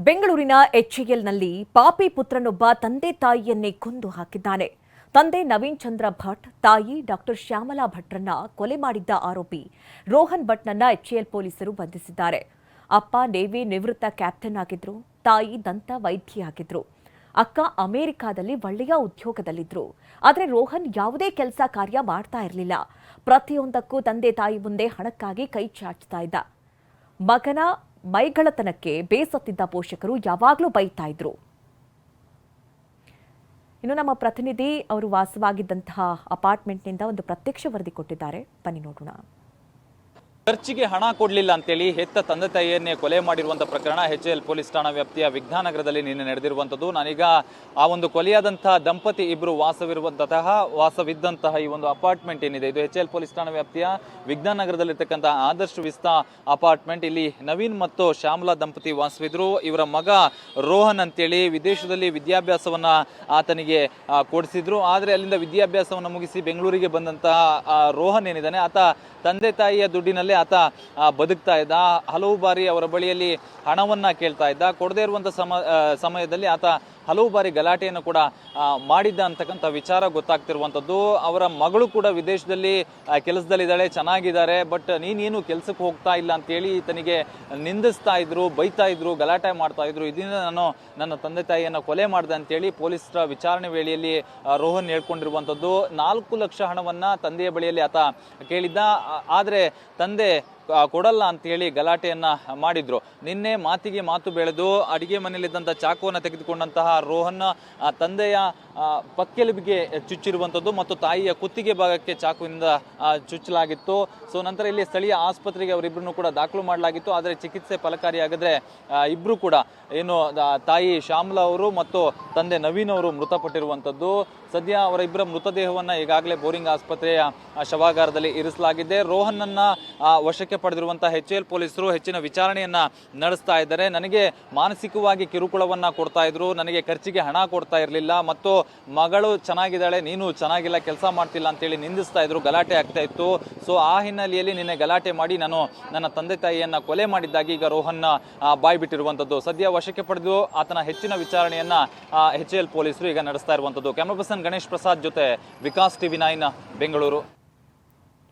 ಬೆಂಗಳೂರಿನ ಎಚ್ಎಎಲ್ನಲ್ಲಿ ಪಾಪಿ ಪುತ್ರನೊಬ್ಬ ತಂದೆ ತಾಯಿಯನ್ನೇ ಕೊಂದು ಹಾಕಿದ್ದಾನೆ. ತಂದೆ ನವೀನ್ ಚಂದ್ರ ಭಟ್, ತಾಯಿ ಡಾಕ್ಟರ್ ಶ್ಯಾಮಲಾ ಭಟ್ರನ್ನ ಕೊಲೆ ಮಾಡಿದ್ದ ಆರೋಪಿ ರೋಹನ್ ಭಟ್ನನ್ನ ಎಚ್ಎಎಲ್ ಪೊಲೀಸರು ಬಂಧಿಸಿದ್ದಾರೆ. ಅಪ್ಪ ನೇವಿ ನಿವೃತ್ತ ಕ್ಯಾಪ್ಟನ್ ಆಗಿದ್ರು, ತಾಯಿ ದಂತ ವೈದ್ಯೆಯಾಗಿದ್ರು. ಅಕ್ಕ ಅಮೆರಿಕಾದಲ್ಲಿ ಒಳ್ಳೆಯ ಉದ್ಯೋಗದಲ್ಲಿದ್ರು. ಆದರೆ ರೋಹನ್ ಯಾವುದೇ ಕೆಲಸ ಕಾರ್ಯ ಮಾಡ್ತಾ ಇರಲಿಲ್ಲ. ಪ್ರತಿಯೊಂದಕ್ಕೂ ತಂದೆ ತಾಯಿ ಮುಂದೆ ಹಣಕ್ಕಾಗಿ ಕೈ ಚಾಚ್ತಾ ಇದ್ದ. ಮಗನ ಮೈಗಳತನಕ್ಕೆ ಬೇಸತ್ತಿದ್ದ ಪೋಷಕರು ಯಾವಾಗಲೂ ಬೈತಾ ಇದ್ರು. ಇನ್ನು ನಮ್ಮ ಪ್ರತಿನಿಧಿ ಅವರು ವಾಸವಾಗಿದ್ದಂತಹ ಅಪಾರ್ಟ್ಮೆಂಟ್ನಿಂದ ಒಂದು ಪ್ರತ್ಯಕ್ಷ ವರದಿ ಕೊಟ್ಟಿದ್ದಾರೆ, ಬನ್ನಿ ನೋಡೋಣ. ಖರ್ಚಿಗೆ ಹಣ ಕೊಡಲಿಲ್ಲ ಅಂತೇಳಿ ಹೆತ್ತ ತಂದೆ ತಾಯಿಯನ್ನೇ ಕೊಲೆ ಮಾಡಿರುವಂಥ ಪ್ರಕರಣ ಎಚ್ಎಎಲ್ ಪೊಲೀಸ್ ಠಾಣಾ ವ್ಯಾಪ್ತಿಯ ವಿಜ್ಞಾನನಗರದಲ್ಲಿ ನಿನ್ನೆ ನಡೆದಿರುವಂಥದ್ದು. ನಾನೀಗ ಆ ಒಂದು ಕೊಲೆಯಾದಂತಹ ದಂಪತಿ ಇಬ್ಬರು ವಾಸವಿದ್ದಂತಹ ಈ ಒಂದು ಅಪಾರ್ಟ್ಮೆಂಟ್ ಏನಿದೆ, ಇದು ಎಚ್ಎಎಲ್ ಪೊಲೀಸ್ ಠಾಣಾ ವ್ಯಾಪ್ತಿಯ ವಿಜ್ಞಾನನಗರದಲ್ಲಿರ್ತಕ್ಕಂಥ ಆದರ್ಶ ವಿಸ್ತಾ ಅಪಾರ್ಟ್ಮೆಂಟ್. ಇಲ್ಲಿ ನವೀನ್ ಮತ್ತು ಶ್ಯಾಮಲಾ ದಂಪತಿ ವಾಸವಿದ್ರು. ಇವರ ಮಗ ರೋಹನ್ ಅಂತೇಳಿ ವಿದೇಶದಲ್ಲಿ ವಿದ್ಯಾಭ್ಯಾಸವನ್ನ ಆತನಿಗೆ ಕೊಡಿಸಿದ್ರು. ಆದರೆ ಅಲ್ಲಿಂದ ವಿದ್ಯಾಭ್ಯಾಸವನ್ನು ಮುಗಿಸಿ ಬೆಂಗಳೂರಿಗೆ ಬಂದಂತಹ ರೋಹನ್ ಏನಿದ್ದಾನೆ, ಆತ ತಂದೆ ತಾಯಿಯ ದುಡ್ಡಿನಲ್ಲಿ ಆತ ಬದುಕ್ತಾ ಇದ್ದ. ಹಲವು ಬಾರಿ ಅವರ ಬಳಿಯಲ್ಲಿ ಹಣವನ್ನ ಕೇಳ್ತಾ ಇದ್ದ. ಕೊಡದೇ ಇರುವಂತ ಸಮಯದಲ್ಲಿ ಆತ ಹಲವು ಬಾರಿ ಗಲಾಟೆಯನ್ನು ಕೂಡ ಮಾಡಿದ್ದ ಅಂತಕ್ಕಂಥ ವಿಚಾರ ಗೊತ್ತಾಗ್ತಿರುವಂಥದ್ದು. ಅವರ ಮಗಳು ಕೂಡ ವಿದೇಶದಲ್ಲಿ ಕೆಲಸದಲ್ಲಿದ್ದಾಳೆ, ಚೆನ್ನಾಗಿದ್ದಾರೆ. ಬಟ್ ನೀನೇನು ಕೆಲಸಕ್ಕೆ ಹೋಗ್ತಾ ಇಲ್ಲ ಅಂತೇಳಿ ಈತನಿಗೆ ನಿಂದಿಸ್ತಾ ಇದ್ರು, ಬೈತಾ ಇದ್ರು, ಗಲಾಟೆ ಮಾಡ್ತಾ ಇದ್ರು. ಇದರಿಂದ ನಾನು ನನ್ನ ತಂದೆ ತಾಯಿಯನ್ನು ಕೊಲೆ ಮಾಡಿದೆ ಅಂತೇಳಿ ಪೊಲೀಸರ ವಿಚಾರಣೆ ವೇಳೆಯಲ್ಲಿ ರೋಹನ್ ಹೇಳ್ಕೊಂಡಿರುವಂಥದ್ದು. 4 ಲಕ್ಷ ಹಣವನ್ನ ತಂದೆಯ ಬಳಿಯಲ್ಲಿ ಆತ ಕೇಳಿದ್ದ. ಆದರೆ ತಂದೆ ಕೊಡಲ್ಲ ಅಂತ ಹೇಳಿ ಗಲಾಟೆಯನ್ನ ಮಾಡಿದ್ರು. ನಿನ್ನೆ ಮಾತಿಗೆ ಮಾತು ಬೆಳೆದು ಅಡಿಗೆ ಮನೆಯಲ್ಲಿದ್ದಂಥ ಚಾಕುವನ್ನು ತೆಗೆದುಕೊಂಡಂತಹ ರೋಹನ್ ತಂದೆಯ ಪಕ್ಕೆಲುಬಿಗೆ ಚುಚ್ಚಿರುವಂಥದ್ದು ಮತ್ತು ತಾಯಿಯ ಕುತ್ತಿಗೆ ಭಾಗಕ್ಕೆ ಚಾಕುವಿನಿಂದ ಚುಚ್ಚಲಾಗಿತ್ತು. ಸೊ ನಂತರ ಇಲ್ಲಿ ಸ್ಥಳೀಯ ಆಸ್ಪತ್ರೆಗೆ ಅವರಿಬ್ಬರನ್ನು ಕೂಡ ದಾಖಲು ಮಾಡಲಾಗಿತ್ತು. ಆದರೆ ಚಿಕಿತ್ಸೆ ಫಲಕಾರಿಯಾಗದ್ರೆ ಇಬ್ರು ಕೂಡ ಏನು ತಾಯಿ ಶ್ಯಾಮಲಾ ಅವರು ಮತ್ತು ತಂದೆ ನವೀನ್ ಅವರು ಮೃತಪಟ್ಟಿರುವಂಥದ್ದು. ಸದ್ಯ ಅವರ ಇಬ್ಬರ ಮೃತದೇಹವನ್ನ ಈಗಾಗಲೇ ಬೋರಿಂಗ್ ಆಸ್ಪತ್ರೆಯ ಶವಾಗಾರದಲ್ಲಿ ಇರಿಸಲಾಗಿದೆ. ರೋಹನ್ನನ್ನ ವಶಕ್ಕೆ ಪಡೆದಿರುವಂತಹ ಎಚ್ಎಎಲ್ ಪೊಲೀಸರು ಹೆಚ್ಚಿನ ವಿಚಾರಣೆಯನ್ನ ನಡೆಸ್ತಾ ಇದ್ದಾರೆ. ನನಗೆ ಮಾನಸಿಕವಾಗಿ ಕಿರುಕುಳವನ್ನ ಕೊಡ್ತಾ ಇದ್ರು, ನನಗೆ ಖರ್ಚಿಗೆ ಹಣ ಕೊಡ್ತಾ ಇರಲಿಲ್ಲ, ಮತ್ತು ಮಗಳು ಚೆನ್ನಾಗಿದ್ದಾಳೆ, ನೀನು ಚೆನ್ನಾಗಿಲ್ಲ, ಕೆಲಸ ಮಾಡ್ತಿಲ್ಲ ಅಂತೇಳಿ ನಿಂದಿಸ್ತಾ ಇದ್ರು, ಗಲಾಟೆ ಆಗ್ತಾ ಇತ್ತು. ಸೊ ಆ ಹಿನ್ನೆಲೆಯಲ್ಲಿ ನಿನ್ನೆ ಗಲಾಟೆ ಮಾಡಿ ನಾನು ನನ್ನ ತಂದೆ ತಾಯಿಯನ್ನ ಕೊಲೆ ಮಾಡಿದ್ದಾಗಿ ಈಗ ರೋಹನ್ ಬಾಯ್ ಬಿಟ್ಟಿರುವಂತದ್ದು. ಸದ್ಯ ವಶಕ್ಕೆ ಪಡೆದು ಆತನ ಹೆಚ್ಚಿನ ವಿಚಾರಣೆಯನ್ನ ಎಚ್ಎಎಲ್ ಪೊಲೀಸರು ಈಗ ನಡೆಸ್ತಾ ಇರುವಂತದ್ದು. ಕ್ಯಾಮರಾ ಪರ್ಸನ್ ಗಣೇಶ್ ಪ್ರಸಾದ್ ಜೊತೆ ವಿಕಾಸ್ ಟಿವಿ 9 ಬೆಂಗಳೂರು.